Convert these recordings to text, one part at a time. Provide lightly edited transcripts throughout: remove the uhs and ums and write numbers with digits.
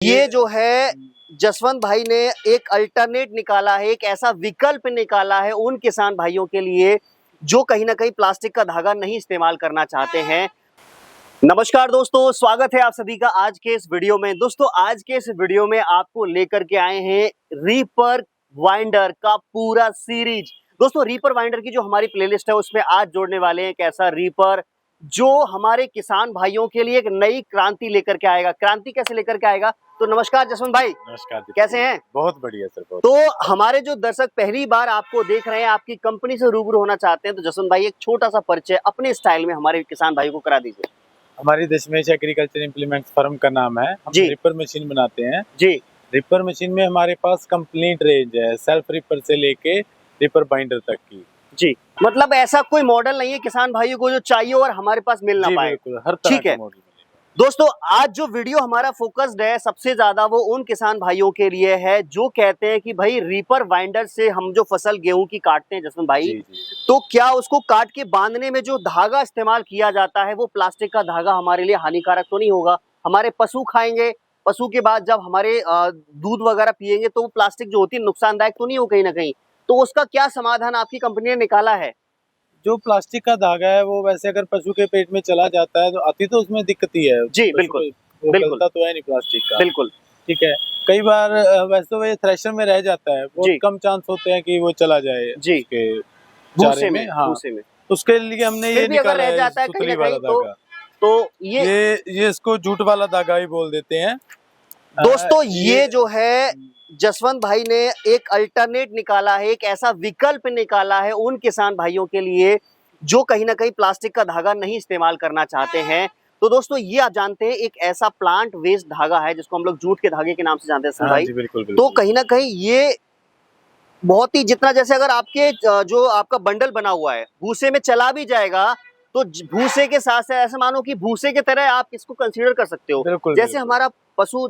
ये जो है जसवंत भाई ने एक अल्टरनेट निकाला है, एक ऐसा विकल्प निकाला है उन किसान भाइयों के लिए जो कहीं ना कहीं प्लास्टिक का धागा नहीं इस्तेमाल करना चाहते हैं। नमस्कार दोस्तों, स्वागत है आप सभी का आज के इस वीडियो में। दोस्तों आज के इस वीडियो में आपको लेकर के आए हैं रीपर वाइंडर का पूरा सीरीज। दोस्तों रीपर वाइंडर की जो हमारी प्लेलिस्ट है उसमें आज जोड़ने वाले हैं एक ऐसा रीपर जो हमारे किसान भाइयों के लिए एक नई क्रांति लेकर के आएगा। क्रांति कैसे लेकर के आएगा? तो नमस्कार जसवंत भाई। नमस्कार, कैसे हैं? बहुत बढ़िया सर। बहुत तो हमारे जो दर्शक पहली बार आपको देख रहे हैं, आपकी कंपनी से रूबरू होना चाहते हैं, तो जसवंत भाई एक छोटा सा परिचय अपने स्टाइल में हमारे किसान भाई को करा दीजिए। हमारी दशमेश एग्रीकल्चर इम्प्लीमेंट्स फर्म का नाम है। हम जी। रिपर मशीन बनाते हैं जी। रिपर मशीन में हमारे पास कंप्लीट रेंज है, सेल्फ रिपर से लेके रिपर बाइंडर तक की। जी, मतलब ऐसा कोई मॉडल नहीं है किसान भाइयों को जो चाहिए और हमारे पास मिल ना पाए। बिल्कुल, हर तरह का मॉडल मिलेगा। दोस्तों आज जो वीडियो हमारा फोकस्ड है सबसे ज्यादा वो उन किसान भाइयों के लिए है जो कहते हैं कि भाई रीपर वाइंडर से हम जो फसल गेहूं की काटते हैं जसवंत भाई, तो क्या उसको काट के बांधने में जो धागा इस्तेमाल किया जाता है वो प्लास्टिक का धागा हमारे लिए हानिकारक तो नहीं होगा? हमारे पशु खाएंगे, पशु के बाद जब हमारे दूध वगैरह पिएंगे तो वो प्लास्टिक जो होती है नुकसानदायक तो नहीं हो कहीं ना कहीं? तो उसका क्या समाधान आपकी कंपनी ने निकाला है? जो प्लास्टिक का धागा है वो वैसे अगर पशु के पेट में चला जाता है तो आती तो उसमें दिक्कत ही है। जी बिल्कुल, वो गलता तो है नहीं प्लास्टिक का। बिल्कुल ठीक है। कई बार वैसे तो ये थ्रेशर में रह जाता है, बहुत कम चांस होते हैं कि वो चला जाए जी उसके भूसे में। हाँ, भूसे में उसके लिए हमने ये निकाला है जाता है सुतली वाला धागा। तो ये इसको जूट वाला धागा ही बोल देते हैं। दोस्तों ये जो है जसवंत भाई ने एक अल्टरनेट निकाला है, एक ऐसा विकल्प निकाला है उन किसान भाइयों के लिए जो कहीं ना कहीं प्लास्टिक का धागा नहीं इस्तेमाल करना चाहते हैं। तो दोस्तों ये आप जानते हैं एक ऐसा प्लांट वेस्ट धागा है जिसको हम लोग जूट के धागे के नाम से जानते हैं भाई। बिल्कुल, बिल्कुल। तो कहीं ना कहीं ये बहुत ही जितना जैसे अगर आपके जो आपका बंडल बना हुआ है भूसे में चला भी जाएगा तो भूसे के साथ साथ ऐसे मानो कि भूसे के तरह आप इसको कंसीडर कर सकते हो। जैसे हमारा पशु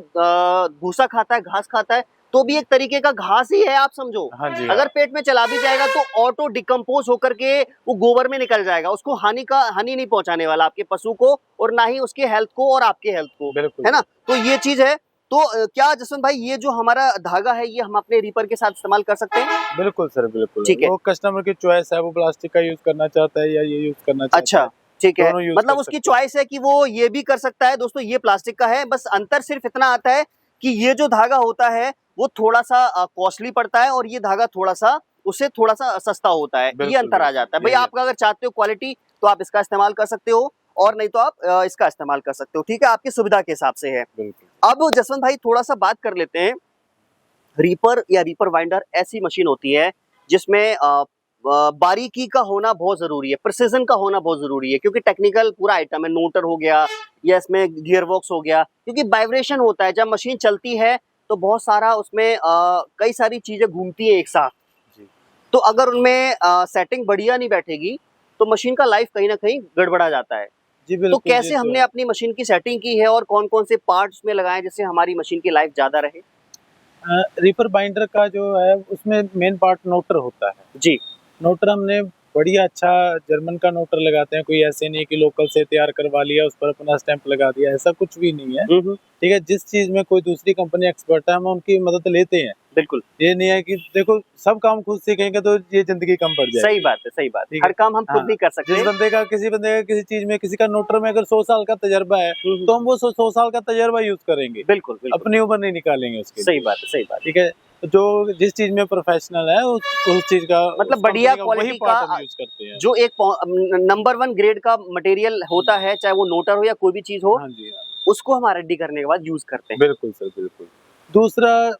भूसा खाता है, घास खाता है, तो भी एक तरीके का घास ही है आप समझो। अगर पेट में चला भी जाएगा तो ऑटो डिकम्पोज होकर के वो गोबर में निकल जाएगा, उसको हानि नहीं पहुंचाने वाला आपके पशु को और ना ही उसके हेल्थ को और आपके हेल्थ को, है ना? तो ये चीज है। तो क्या जसवंत भाई ये जो हमारा धागा है ये हम अपने रीपर के साथ इस्तेमाल कर सकते हैं? बिल्कुल सर, बिल्कुल। ठीक है, वो कस्टमर की चॉइस है, वो प्लास्टिक का यूज करना चाहता है या ये यूज करना चाहता है। अच्छा ठीक है, मतलब उसकी चॉइस है कि वो ये भी कर सकता है। दोस्तों ये प्लास्टिक का है, बस अंतर सिर्फ इतना आता है कि ये जो धागा होता है वो थोड़ा सा कॉस्टली पड़ता है और ये धागा थोड़ा सा सस्ता होता है। ये अंतर आ जाता है। भाई आप अगर चाहते हो क्वालिटी तो आप इसका इस्तेमाल कर सकते हो और नहीं तो आप इसका इस्तेमाल कर सकते हो। ठीक है, आपकी सुविधा के हिसाब से है। अब जसवंत भाई थोड़ा सा बात कर लेते हैं। रीपर या रीपर वाइंडर ऐसी मशीन होती है जिसमें बारीकी का होना बहुत जरूरी है, प्रिसीजन का होना बहुत जरूरी है, क्योंकि टेक्निकल पूरा आइटम है। नोटर हो गया या इसमें गियर बॉक्स हो गया, क्योंकि वाइब्रेशन होता है जब मशीन चलती है तो बहुत सारा उसमें कई सारी चीजें घूमती है एक साथ। तो अगर उनमें सेटिंग बढ़िया नहीं बैठेगी तो मशीन का लाइफ कहीं ना कहीं गड़बड़ा जाता है। तो कैसे हमने अपनी मशीन की सेटिंग की है और कौन कौन से पार्ट्स में लगाए जिससे हमारी मशीन की लाइफ ज्यादा रहे? रीपर बाइंडर का जो है उसमें मेन पार्ट नोटर होता है। जी, नोटर हमने बढ़िया अच्छा जर्मन का नोटर लगाते हैं। कोई ऐसे नहीं कि लोकल से तैयार करवा लिया उस पर अपना स्टैंप लगा दिया, ऐसा कुछ भी नहीं है। ठीक है, जिस चीज में कोई दूसरी कंपनी एक्सपर्ट है हम उनकी मदद लेते हैं। बिल्कुल, ये नहीं है कि देखो सब काम खुद सीखेंगे तो ये जिंदगी कम पड़ जाएगी। सही बात है, सही बात है। हर काम हम खुद नहीं कर सकते। जिस बंदे का किसी चीज में किसी का नोटर में अगर 100 साल का तजर्बा है तो हम वो 100 साल का तजर्बा यूज करेंगे। बिल्कुल, अपनी उम्र नहीं निकालेंगे उसके। सही बात है, सही बात। ठीक है, जो जिस चीज में प्रोफेशनल है उस चीज का मतलब बढ़िया क्वालिटी का यूज करते हैं। जो एक नंबर 1 ग्रेड का मटेरियल होता है, चाहे वो नोटर हो या कोई भी चीज हो, उसको हम R&D करने के बाद यूज करते हैं। बिल्कुल सर, बिल्कुल। दूसरा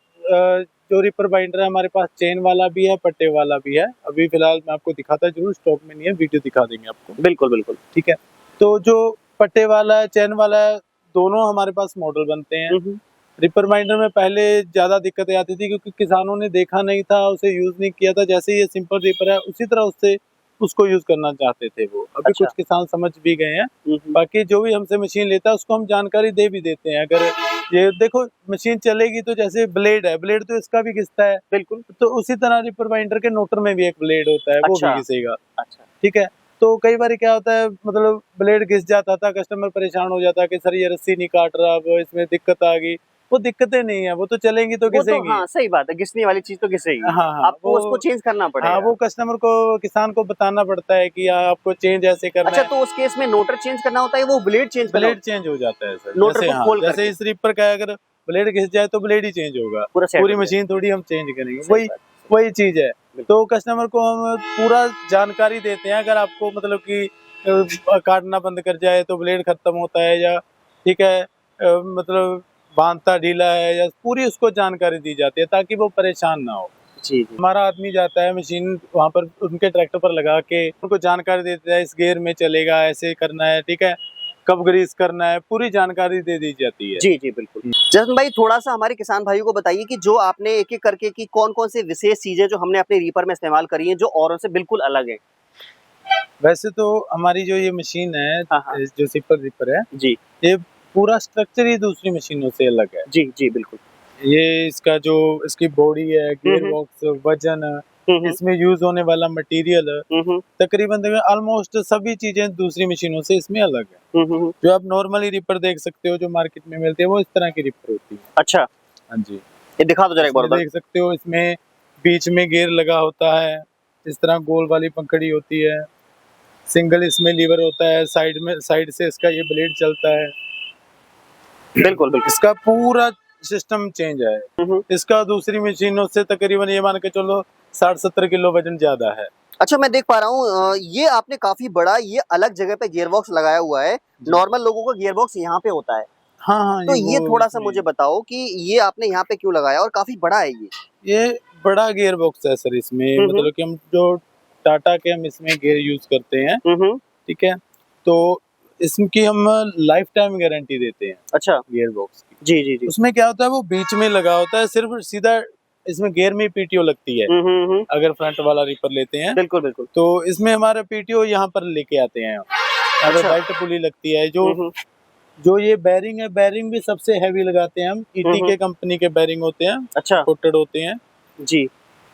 जो रिपर बाइंडर है हमारे पास चेन वाला भी है, पट्टे वाला भी है। अभी फिलहाल मैं आपको दिखाता जरूर, स्टॉक में नहीं है, वीडियो दिखा देंगे आपको। बिल्कुल बिल्कुल, ठीक है। तो जो पट्टे वाला है, चेन वाला है, दोनों हमारे पास मॉडल बनते हैं। रिपर बाइंडर में पहले ज्यादा दिक्कतें आती थी क्योंकि किसानों ने देखा नहीं था, उसे यूज नहीं किया था। जैसे ये सिंपल रिपर है उसी तरह उसको यूज करना चाहते थे वो। अभी कुछ किसान समझ भी गए हैं। बाकी जो भी हमसे मशीन लेता है उसको हम जानकारी दे भी देते हैं। अगर ये देखो मशीन चलेगी तो जैसे ब्लेड है, ब्लेड तो इसका भी घिसता है। बिल्कुल, तो उसी तरह रिपर बाइंडर के नोटर में भी एक ब्लेड होता है, वो भी घिसेगा। ठीक है, तो कई बार क्या होता है, मतलब ब्लेड घिस जाता था, कस्टमर परेशान हो जाता है कि सर ये रस्सी नहीं काट रहा, अब इसमें दिक्कत आ गई। वो दिक्कतें नहीं है, वो तो चलेंगी तो वो तो घिसेंगी। हाँ सही बात है, घिसने वाली चीज तो घिसेगी। हाँ, आपको उसको चेंज करना पड़ेगा। हाँ, वो कस्टमर को, किसान को बताना पड़ता है कि आपको चेंज ऐसे करना अच्छा, है। तो उस केस में नोटर चेंज करना होता है, वो ब्लेड चेंज करना ब्लेड चेंज हो जाता है सर। नोटर जैसे को हाँ, खोल जैसे करके इस रीपर का है, अगर ब्लेड घिस जाए तो ब्लेड ही चेंज होगा, पूरा सेट पूरी हो जाए। मशीन थोड़ी हम चेंज करेंगे। सही वही बात, वही चीज है। तो कस्टमर को हम पूरा जानकारी देते हैं। अगर आपको मतलब कि काटना बंद कर जाए तो ब्लेड खत्म होता है, या ठीक है मतलब बांधता ढीला है, या पूरी उसको जानकारी दी जाती है ताकि वो परेशान ना हो। जी जी। हमारा आदमी जाता है मशीन वहाँ पर उनके ट्रैक्टर पर लगा के उनको जानकारी देता है, इस गियर में चलेगा, ऐसे करना है, ठीक है, कब ग्रीस करना है, पूरी जानकारी दे दी जाती है। जी जी बिल्कुल। जसन भाई, थोड़ा सा हमारे किसान भाइयों को बताइए कि जो आपने एक एक करके की कौन कौन से विशेष चीजें जो हमने अपने रीपर में इस्तेमाल करी हैं जो औरों से बिल्कुल अलग है। वैसे तो हमारी जो ये मशीन है, हाँ हाँ जो सिपर रिपर है, जी ये पूरा स्ट्रक्चर ही दूसरी मशीनों से अलग है। जी जी बिल्कुल। ये इसका जो इसकी बॉडी है, गियर हम्म बॉक्स, वजन, हम्म इसमें यूज होने वाला मटेरियल, हम्म तकरीबन ऑलमोस्ट सभी चीजें दूसरी मशीनों से इसमें अलग है। हम्म। जो आप नॉर्मली रिपर देख सकते हो, जो मार्केट में मिलते हैं, वो इस तरह की रिपर होती है। अच्छा, हाँ जी। ये दिखा दो जरा एक बार इसमें उधर। देख सकते हो, इसमें बीच में गियर लगा होता है, इस तरह गोल वाली पंखड़ी होती है, सिंगल इसमें लीवर होता है, साइड से इसका ये ब्लेड चलता है। बिल्कुल बिल्कुल। इसका पूरा सिस्टम चेंज है। हम्म। इसका दूसरी मशीनों से तकरीबन ये मान के चलो 60-70 किलो वजन ज्यादा है। अच्छा, मैं देख पा रहा हूँ ये आपने काफी बड़ा ये अलग जगह पे गियर बॉक्स लगाया हुआ है। नॉर्मल लोगों का गियर बॉक्स यहाँ पे होता है, हाँ हाँ, तो वो ये थोड़ा सा इसमें मुझे बताओ कि ये आपने यहाँ पे क्यों लगाया और काफी बड़ा है ये। ये बड़ा गियर बॉक्स है सर। इसमें हम्म मतलब कि हम जो टाटा के हम इसमें गियर यूज करते हैं, हम्म। ठीक है, तो इसकी हम लाइफ टाइम गारंटी देते हैं अच्छा। गियर बॉक्स की। जी जी जी। उसमें क्या होता है, वो बीच में लगा होता है, सिर्फ सीधा इसमें गियर में पीटीओ लगती है। अगर फ्रंट वाला रिपर लेते हैं बिल्कुल बिल्कुल। तो इसमें हमारा पीटीओ यहाँ पर लेके आते हैं। अगर अच्छा। बेल्ट पुली लगती है, जो हम्म जो ये बैरिंग है, बैरिंग भी सबसे हैवी लगाते हैं हम। ईटी के कंपनी के बैरिंग होते हैं, अच्छा कोटेड होते हैं। जी।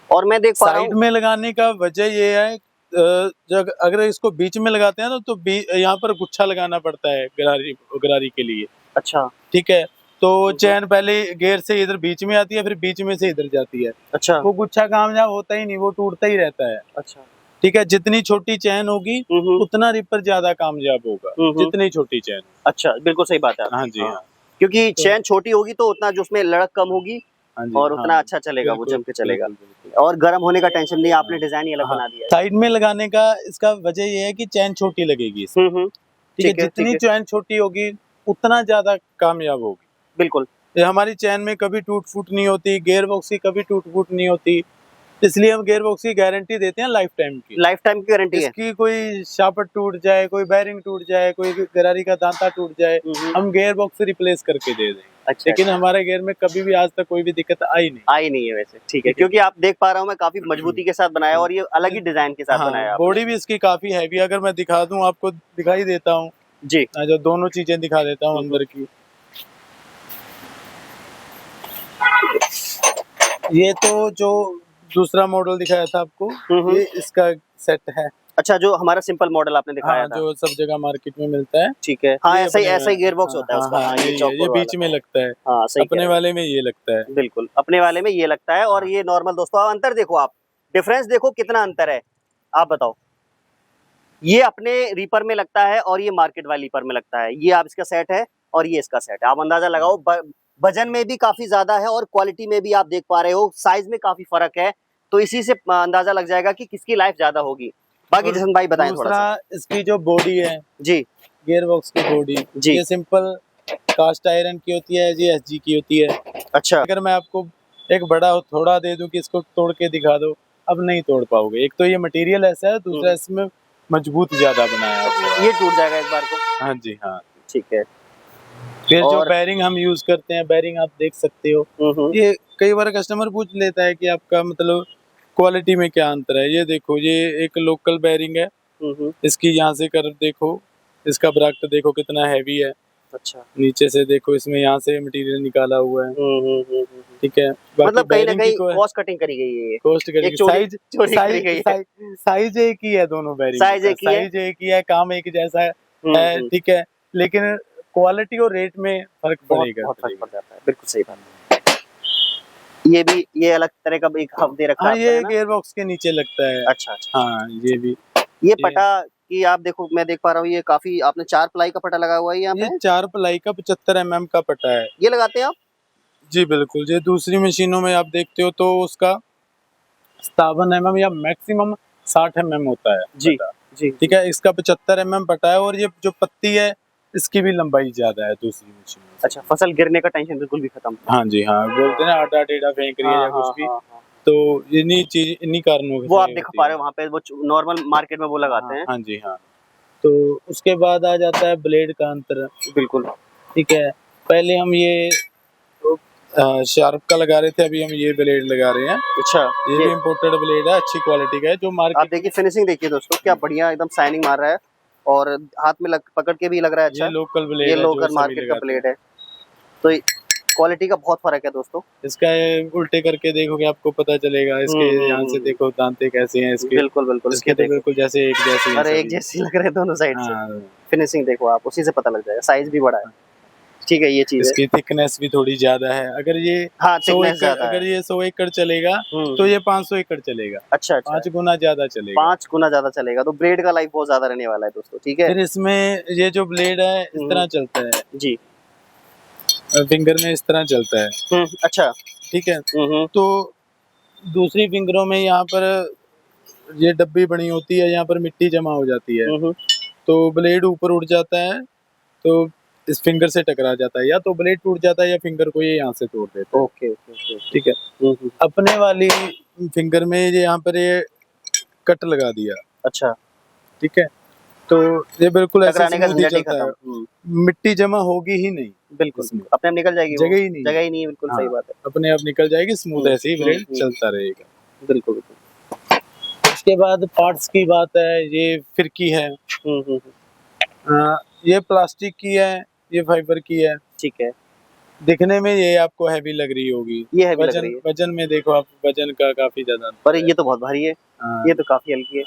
और मैं देख पा रहा साइड हूँ। में लगाने का वजह ये है, जब अगर इसको बीच में लगाते हैं ना, तो यहाँ पर गुच्छा लगाना पड़ता है गरारी के लिए, अच्छा ठीक है। तो चैन पहले गियर से इधर बीच में आती है, फिर बीच में से इधर जाती है। अच्छा वो गुच्छा कामयाब होता ही नहीं, वो टूटता ही रहता है। अच्छा। ठीक है, जितनी छोटी चैन होगी हम्म उतना रिपर ज्यादा कामयाब होगा, जितनी छोटी चैन। अच्छा, बिल्कुल सही बात है हाँ आपकी। जी, हाँ। क्योंकि तो चैन छोटी होगी तो उतना जो उसमें लड़क कम होगी हाँ जी, और हाँ, उतना अच्छा चलेगा, वो बिल्कुल जम के चलेगा। बिल्कुल बिल्कुल। और गर्म होने का टेंशन नहीं, आपने डिजाइन ही अलग हाँ, बना दिया साइड में लगाने का इसका वजह ये है कि चैन छोटी लगेगी इसमें। है। ठीक है, ठीक है ठीक जितनी है। चैन छोटी होगी उतना ज्यादा कामयाब होगी। बिल्कुल। ये हमारी चैन में कभी टूट फूट नहीं होती, गियर बॉक्स की कभी टूट फूट नहीं होती, इसलिए हम गियर बॉक्स की गारंटी देते हैं लाइफ टाइम की। लाइफ टाइम की गारंटी है। इसकी कोई शाफ्ट टूट जाए, कोई बैरिंग टूट जाए, कोई गरारी का दांता टूट जाए, हम गियर बॉक्स रिप्लेस करके दे देंगे। अच्छा लेकिन अच्छा। हमारे गियर में कभी भी आज तक कोई भी दिक्कत आई नहीं। आई नहीं है वैसे, ठीक है, क्योंकि आप देख पा रहा हूँ मैं काफी मजबूती के साथ बनाया और ये अलग ही डिजाइन के साथ हाँ, बनाया आपने। बॉडी भी इसकी काफी हैवी। अगर मैं दिखा दूं आपको, दिखाई देता हूँ, जी। जो दोनों चीजें दिखा देता हूँ अंदर की। ये तो जो दूसरा मॉडल दिखाया था आपको, ये इसका सेट है। अच्छा, जो हमारा सिंपल मॉडल आपने दिखाया हाँ, था। जो सब जगह मार्केट में मिलता है। ठीक है, हाँ ये ऐसा ही गियर बॉक्स हाँ होता है हाँ उसका। हाँ, हाँ, ये ये चौकोर बीच में वाला। लगता है। हाँ सही कह अपने रहे वाले में ये लगता है। हैं। बिल्कुल, अपने वाले में ये लगता है और ये नॉर्मल। दोस्तों आप अंतर देखो, आप डिफरेंस देखो कितना अंतर है, आप बताओ। ये अपने रीपर में लगता है और ये मार्केट वाली रीपर में लगता है। ये आप इसका सेट है और ये इसका सेट है, आप अंदाजा लगाओ। वजन में भी काफी ज्यादा है और क्वालिटी में भी आप देख पा रहे हो, साइज में काफी फर्क है। तो इसी से अंदाजा लग जाएगा कि किसकी लाइफ ज्यादा होगी। बाकी जसन भाई बताएं थोड़ा दूसरा, सा। इसकी जो बॉडी है, जी गियर बॉक्स की बॉडी, जी। ये सिंपल कास्ट आयरन की होती है, ये एसजी की होती है। अच्छा। अगर मैं आपको एक बड़ा थोड़ा दे दूं कि इसको तोड़ के दिखा दो, अब नहीं तोड़ पाओगे। एक तो ये मटेरियल ऐसा है, दूसरा इसमें मजबूत ज्यादा बनाया है। ये टूट जाएगा एक बार को। हाँ जी, हाँ। ठीक है। फिर जो और बैरिंग हम यूज करते हैं, बैरिंग आप देख सकते हो। ये कई बार कस्टमर पूछ लेता है कि आपका मतलब क्वालिटी में क्या अंतर है। ये देखो, ये एक लोकल बैरिंग है, इसकी यहाँ से कर देखो, इसका ब्रैकेट देखो कितना हैवी है। अच्छा। नीचे से देखो, इसमें यहाँ से मटेरियल निकाला हुआ है। ठीक है, मतलब कहीं ना बैरिंग कहीं की कॉस्ट कटिंग करी गई है, ये कॉस्ट एक चोरी करी गई है। साइज एक ही है दोनों बैरिंग साइज का, एक ही है। साइज एक ही है, काम एक जैसा है, ठीक है। लेकिन क्वालिटी और रेट में फर्क पड़ेगा। बहुत फर्क पड़ जाता है, बिल्कुल सही बात है। ये अलग तरह का एक हब दे रखा हाँ, है ये ना? गियर बॉक्स के नीचे लगता है। अच्छा अच्छा। हाँ, ये भी ये पटा कि आप देखो, मैं देख पा रहा हूँ ये काफी, आपने 4 प्लाई का पटा लगा हुआ है यहाँ ये पे। 4 प्लाई का 75 mm का पटा है। ये लगाते हैं आप? जी बिल्कुल, ये दूसरी मशीनों में आप देखते हो तो उसका 57 mm या मैक्सिमम 60 mm होता है जी पटा। जी। ठीक है, इसका 75 mm पटा है और ये जो पत्ती है इसकी भी लंबाई ज्यादा है दूसरी मशीन से। अच्छा, फसल गिरने का टेंशन बिल्कुल भी खत्म। हाँ जी, हाँ, बोलते हैं ना आटा टेढ़ा फेंक रही है या कुछ भी, तो इन्हीं कारणों वो से आप दिखा होती पा है। रहे हो वहाँ पे, वो नॉर्मल मार्केट में वो लगाते हैं। हाँ जी, हाँ। तो उसके बाद आ जाता है ब्लेड का अंतर। बिल्कुल। ठीक है, पहले हम ये शार्प का लगा रहे थे, अभी हम ये ब्लेड लगा रहे हैं। अच्छा, ये भी इम्पोर्टेड ब्लेड है, अच्छी क्वालिटी का है जो आप मार्केट। देखिए फिनिशिंग देखिए दोस्तों, क्या बढ़िया एकदम शाइनिंग मार रहा है और हाथ में पकड़ के भी लग रहा है अच्छा। ये लोकल ब्लेड ये है जो लोकल सभी मार्केट का लगाते ब्लेड हैं। है, तो क्वालिटी का बहुत फर्क है दोस्तों। इसका उल्टे करके देखोगे आपको पता चलेगा, इसके यहाँ से देखो दांते कैसे हैं इसके। बिल्कुल बिल्कुल। इसके तो देखो, बिल्कुल जैसे एक जैसे हैं अरे एक सभी। जैसी लग रहे हैं दोनों साइड से। हाँ, फिनिशिंग देखो आप, उसी से पता लग जाएगा, साइज भी बड़ा है। ठीक है, ये चीज है। इसकी थिकनेस भी थोड़ी ज्यादा है। अगर ये हाँ, 100 थिकनेस एकड़, ज्यादा है। अगर ये 100 एकड़ चलेगा तो ये 500 एकड़ चलेगा। अच्छा अच्छा। 5 गुना ज्यादा चलेगा। 5 गुना ज्यादा चलेगा, तो ब्लेड का लाइफ बहुत ज्यादा रहने वाला है दोस्तों। ठीक है फिर इसमें ये जो ब्लेड है इस तरह चलता है जी। फिंगर में, इस तरह चलता है। अच्छा। ठीक है, तो दूसरी फिंगरों में यहाँ पर ये डब्बी बनी होती है, यहाँ पर मिट्टी जमा हो जाती है, तो ब्लेड ऊपर उठ जाता है, तो इस फिंगर से टकरा जाता है, या तो ब्लेड टूट जाता है या फिंगर को ये यहाँ से तोड़ देता है। Okay okay okay. ठीक है, अपने वाली फिंगर में ये यहाँ पर ये कट लगा दिया। अच्छा। ठीक है, तो ये बिल्कुल ऐसे टकराने का स्मूथ ही झंझट ही चलता है, खत्म। मिट्टी जमा होगी ही नहीं। बिल्कुल इसमें अपने आप निकल जाएगी, जगह ही नहीं है। जगह ही नहीं है, बिल्कुल सही बात है। अपने आप निकल जाएगी, स्मूथ ऐसे ही ब्लेड चलता रहेगा। बिल्कुल बिल्कुल। उसके बाद पार्ट्स की बात है, ये फिरकी है, ये प्लास्टिक की है, ये फाइबर की है। ठीक है, दिखने में ये आपको हैवी लग रही होगी, ये हैवी लग रही है। वजन में देखो आप, वजन का काफी ज्यादा पर ये तो बहुत भारी है, ये तो काफी हल्की है।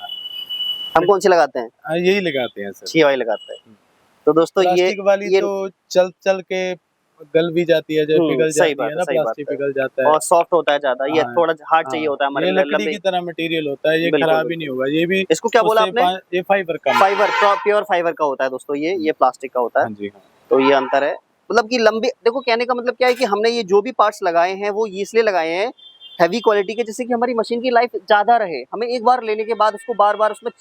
हम कौन सी लगाते हैं? यही लगाते हैं सर, 6 वाली लगाते हैं। तो दोस्तों प्लास्टिक वाली तो चल चल के गल भी जाती है, जब पिघल जाती है ना, प्लास्टिक पिघल जाता है और सॉफ्ट होता है ज्यादा। ये थोड़ा हार्ड चाहिए होता है हमारे ये लिए, लकड़ी की तरह मटेरियल होता है, ये खराब ही नहीं होगा। ये भी इसको क्या बोला आपने? ये फाइबर का, फाइबर, प्योर फाइबर का होता है दोस्तों। ये प्लास्टिक का होता है। हाँ जी, हाँ। तो ये अंतर है, मतलब कि लंबे, देखो कहने का मतलब क्या है कि हमने ये जो भी पार्ट्स लगाए हैं वो इसलिए लगाए हैं हैवी क्वालिटी के, जिससे कि हमारी मशीन की लाइफ ज्यादा रहे। हमें एक बार लेने के बाद उसको बार बार उसमें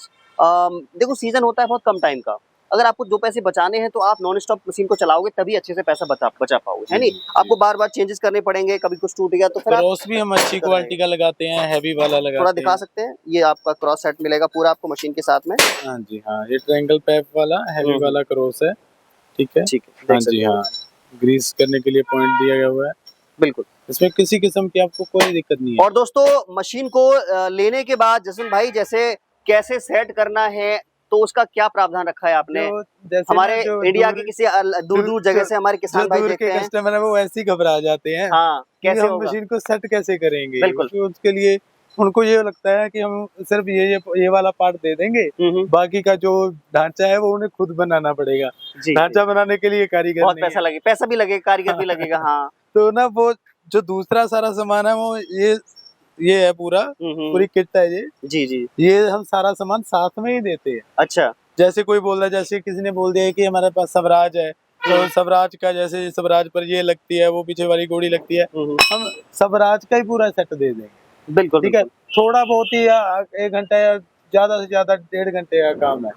देखो सीजन होता है बहुत कम टाइम का। अगर आपको 2 पैसे बचाने हैं तो आप नॉन स्टॉप मशीन को चलाओगे, तभी अच्छे से पैसा बचा पाओगे, है नहीं? आपको बार बार चेंजेस करने पड़ेंगे, कभी कुछ टूट गया तो फिर क्रॉस भी हम अच्छी क्वालिटी का लगाते हैं, हैवी वाला लगाते हैं। थोड़ा दिखा सकते हैं? ये आपका क्रॉस सेट मिलेगा पूरा आपको मशीन के साथ में। हाँ जी, हाँ, ये ट्रायंगल पैप वाला हैवी वाला क्रॉस है। ठीक है, हाँ जी, हाँ, ग्रीस करने के लिए पॉइंट दिया गया हुआ है। बिल्कुल, इसमें किसी किस्म की आपको कोई दिक्कत नहीं है। और दोस्तों मशीन को लेने के बाद जसवंत भाई जैसे कैसे सेट करना है, तो उसका क्या प्रावधान रखा है आपने? हमारे इंडिया के किसी दूर दूर जगह से हमारे किसान भाई देखते हैं, कस्टमर है, वो ऐसे ही घबरा जाते हैं। हाँ, कैसे हम होगा? मशीन को सेट कैसे करेंगे? बिल्कुल, उसके लिए उनको ये लगता है कि हम सिर्फ ये वाला पार्ट दे देंगे, बाकी का जो ढांचा है वो उन्हें खुद बनाना पड़ेगा। ढांचा बनाने के लिए कारीगर बहुत पैसा भी लगेगा, कारीगर भी लगेगा। हाँ, तो ना वो जो दूसरा सारा सामान है वो ये है पूरी किट है ये। जी जी, ये हम सारा सामान साथ में ही देते हैं। अच्छा, जैसे कोई बोल रहा है, जैसे किसी ने बोल दिया कि हमारे पास स्वराज है, तो स्वराज का जैसे स्वराज पर ये लगती है, वो पीछे वाली गोड़ी लगती है, हम स्वराज का ही पूरा सेट दे देंगे। बिल्कुल, ठीक है, थोड़ा बहुत ही 1 घंटा या ज्यादा से ज्यादा 1.5 घंटे का काम है।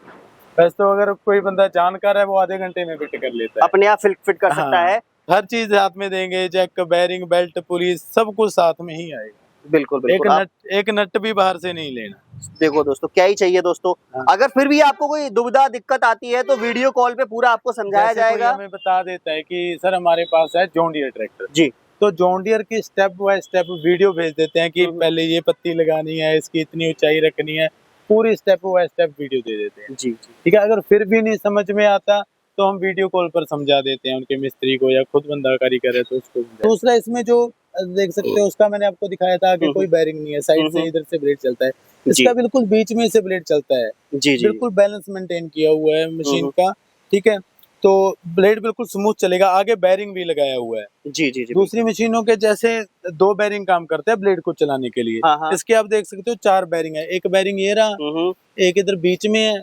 वैसे तो अगर कोई बंदा जानकार है वो आधे घंटे में फिट कर लेता है, अपने आप फिट कर सकता है। हर चीज साथ में देंगे, जैक, बेरिंग, बेल्ट, पुलिस, सब कुछ साथ में ही आएगा। बिल्कुल बिल्कुल, एक नट भी बाहर से नहीं लेना। देखो दोस्तों क्या ही चाहिए दोस्तों। अगर फिर भी आपको कोई दुविधा दिक्कत आती है तो वीडियो कॉल पे पूरा आपको समझाया जाएगा। हमें बता देता है कि सर हमारे पास है जॉन डियर ट्रैक्टर जी, तो जॉन डियर की स्टेप बाय स्टेप वीडियो भेज देते हैं कि पहले ये पत्ती लगानी है, इसकी इतनी ऊंचाई रखनी है, पूरी स्टेप बाय स्टेप वीडियो दे देते हैं। जी, ठीक है, अगर फिर भी नहीं समझ में आता तो हम वीडियो कॉल पर समझा देते हैं उनके मिस्त्री को, या खुद बंदा कारीगर है तो उसको। दूसरा इसमें जो देख सकते हो उसका मैंने आपको दिखाया था कि कोई बेरिंग नहीं है, साइड से इधर से ब्लेड चलता है, इसका बिल्कुल बीच में से ब्लेड चलता है। जी जी, बिल्कुल बैलेंस मेंटेन किया हुआ है मशीन का। ठीक है, तो ब्लेड बिल्कुल स्मूथ चलेगा। आगे बेरिंग भी लगाया हुआ है। जी जी जी। दूसरी मशीनों के जैसे 2 बेरिंग काम करते हैं ब्लेड को चलाने के लिए। हाँ हाँ। इसके आप देख सकते हो 4 बेरिंग है। एक बेरिंग ये रहा, एक इधर बीच में है,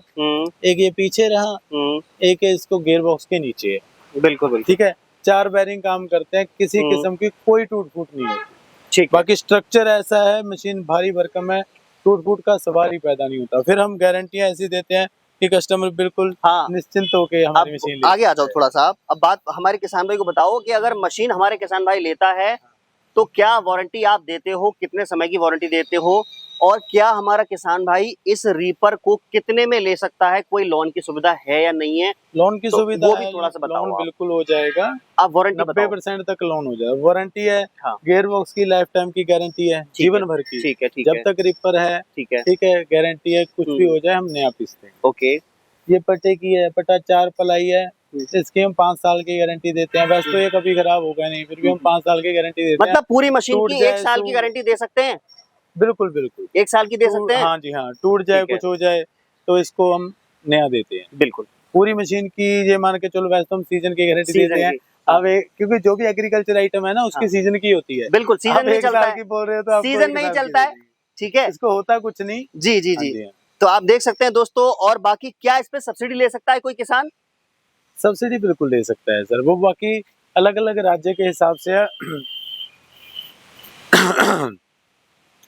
एक ये पीछे रहा, एक है इसको गियर बॉक्स के नीचे है। बिल्कुल बिल्कुल। ठीक है, 4 बेरिंग काम करते हैं, किसी किस्म की कोई टूट फूट नहीं होती। ठीक। बाकी स्ट्रक्चर ऐसा है, मशीन भारी भरकम है, टूट फूट का सवाल ही पैदा नहीं होता। फिर हम गारंटियां ऐसी देते हैं कि कस्टमर बिल्कुल हाँ। निश्चिंत होकर हमारी मशीन ले। आगे आ जाओ थोड़ा सा आप। अब बात हमारे किसान भाई को बताओ कि अगर मशीन हमारे किसान भाई लेता है तो क्या वारंटी आप देते हो, कितने समय की वारंटी देते हो, और क्या हमारा किसान भाई इस रीपर को कितने में ले सकता है, कोई लोन की सुविधा है या नहीं है? लोन की तो सुविधा वो भी है, थोड़ा सा बताओ लोन आप। बिल्कुल हो जाएगा। आप वारंटी बताओ। 90% तक लोन हो जाएगा। वारंटी है, हाँ। गियर बॉक्स की लाइफ टाइम की गारंटी है, जीवन भर की। ठीक है ठीक जब है तक रिपर है, ठीक है ठीक है, गारंटी है, कुछ भी हो जाए हम नया पीसते हैं। ओके। ये पट्टे की है, पट्टा 4 पलाई है, इसकी हम 5 साल की गारंटी देते हैं। वैसे तो ये कभी खराब होगा नहीं, फिर भी हम 5 साल की गारंटी देते हैं। मतलब पूरी मशीन टूट की जाए 1 साल की गारंटी दे सकते हैं? बिल्कुल बिल्कुल 1 साल की दे सकते हैं? हाँ जी हाँ, टूट जाए ठीक है। कुछ हो जाए तो इसको हम नया देते हैं। बिल्कुल। पूरी मशीन की ये मान के चलो, वैसे तो हम सीजन की गारंटी देते सीजन हैं। की, हाँ। अब क्योंकि जो भी एग्रीकल्चर आइटम है ना, उसकी हाँ। सीजन की होती है। बिल्कुल सीजन आप में 1 चलता साल है, की बोल रहे हो तो आपको सीजन 1 में ही साल की चलता है। दे देंगे। ठीक है, इसको होता कुछ नहीं। जी जी हाँ जी। जी हाँ। तो आप देख सकते हैं दोस्तों, और बाकी क्या इस पे सब्सिडी ले सकता है कोई किसान? सब्सिडी बिल्कुल ले सकता है सर, वो बाकी अलग अलग राज्य के हिसाब से है।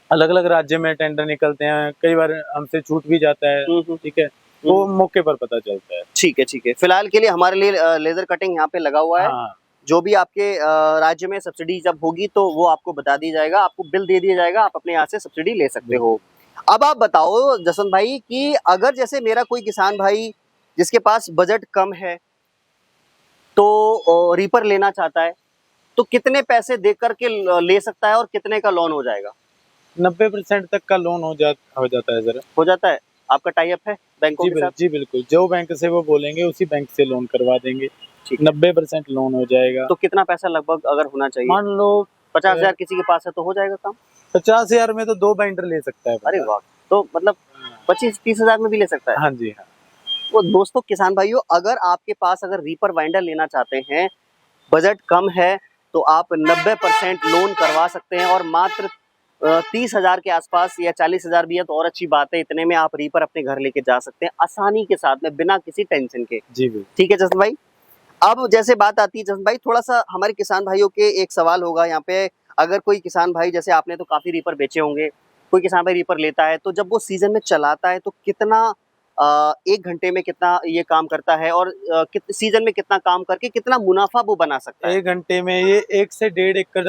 अलग अलग राज्य में टेंडर निकलते हैं, कई बार हमसे छूट भी जाता है। ठीक है, वो मौके पर पता चलता है। ठीक है ठीक है। फिलहाल के लिए हमारे लिए लेजर कटिंग यहाँ पे लगा हुआ है। हाँ। जो भी आपके राज्य में सब्सिडी जब होगी तो वो आपको बता दी जाएगा, आपको बिल दे दिया जाएगा, आप अपने यहाँ से सब्सिडी ले सकते हो। अब आप बताओ जसवंत भाई कि अगर जैसे मेरा कोई किसान भाई जिसके पास बजट कम है तो रीपर लेना चाहता है, तो कितने पैसे दे करके ले सकता है और कितने का लोन हो जाएगा? 90% तक का लोन हो जाता है सर। हो जाता है? आपका टाई अप है बैंकों के साथ? जी बिल्कुल, जो बैंक से वो बोलेंगे उसी बैंक से लोन करवा देंगे। 90% लोन हो जाएगा। तो कितना पैसा लगभग अगर होना चाहिए? मान लो 50,000 किसी के पास है तो हो जाएगा काम? 50,000 में तो 2 बाइंडर ले सकता है। अरे वाह, तो मतलब 25-30 हजार में भी ले सकता है? हाँ जी हाँ। तो दोस्तों किसान भाइयों, अगर आपके पास अगर रीपर बाइंडर लेना चाहते हैं, बजट कम है, तो आप 90% लोन करवा सकते हैं और मात्र 30,000 के आसपास या 40,000 भी है तो और अच्छी बात है। इतने में आप रीपर अपने घर लेके जा सकते हैं आसानी के साथ में, बिना किसी टेंशन के। जी ठीक है जसवंत भाई। अब जैसे बात आती है जसवंत भाई, थोड़ा सा हमारे किसान भाइयों के एक सवाल होगा यहाँ पे। अगर कोई किसान भाई, जैसे आपने तो काफी रीपर बेचे होंगे, कोई किसान भाई रीपर लेता है तो जब वो सीजन में चलाता है तो कितना 1 घंटे में कितना ये काम करता है, और सीजन में कितना काम करके कितना मुनाफा वो बना सकता है? 1 घंटे में ये 1 से 1.5 एकड़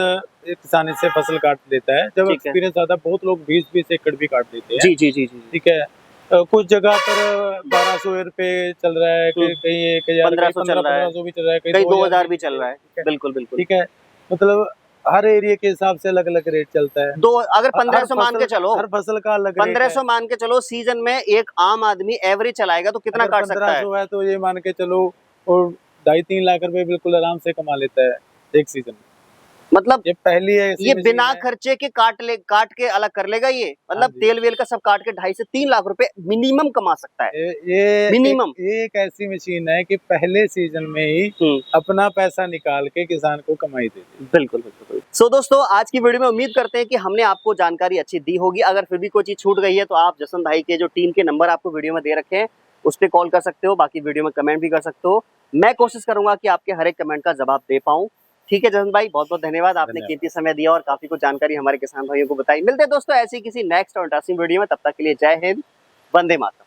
किसान इससे फसल काट लेता है। जब एक्सपीरियंस आता है, बहुत लोग 20-20 एकड़ भी काट लेते हैं। जी जी जी जी। ठीक है, कुछ जगह पर 1200 रुपए चल रहा है, कहीं 1,000, 1500 चल रहा है, 1500 भी चल रहा है, कहीं 2000 भी चल रहा है। बिल्कुल बिल्कुल। ठीक है, मतलब हर एरिया के हिसाब से अलग अलग रेट चलता है। अगर 1500 मान के चलो, हर फसल का अलग 1500 मान के चलो, सीजन में एक आम आदमी एवरेज चलाएगा तो कितना काट सकता है? 1500 है तो ये मान के चलो, और 2.5-3 लाख रुपए बिल्कुल आराम से कमा लेता है एक सीजन में। मतलब ये पहली है, ये बिना खर्चे के काट के अलग कर लेगा ये, मतलब तेल वेल का सब काट के 2.5 से 3 लाख रुपए मिनिमम कमा सकता है। ये मिनिमम ये एक ऐसी मशीन है कि पहले सीजन में ही अपना पैसा निकाल के किसान को कमाई देती है। बिल्कुल बिल्कुल। सो दोस्तों, आज की वीडियो में उम्मीद करते हैं कि हमने आपको जानकारी अच्छी दी होगी। अगर फिर भी कोई चीज छूट गई है तो आप जसवंत भाई के जो टीम के नंबर आपको वीडियो में दे रखे हैं उस पर कॉल कर सकते हो, बाकी वीडियो में कमेंट भी कर सकते हो। मैं कोशिश करूंगा कि आपके हर एक कमेंट का जवाब दे पाऊं। ठीक है जसवंत भाई, बहुत बहुत धन्यवाद, आपने कीमती समय दिया और काफी कुछ जानकारी हमारे किसान भाइयों को बताई। मिलते हैं दोस्तों ऐसी किसी नेक्स्ट और इंटरेस्टिंग वीडियो में, तब तक के लिए जय हिंद, वंदे मातरम।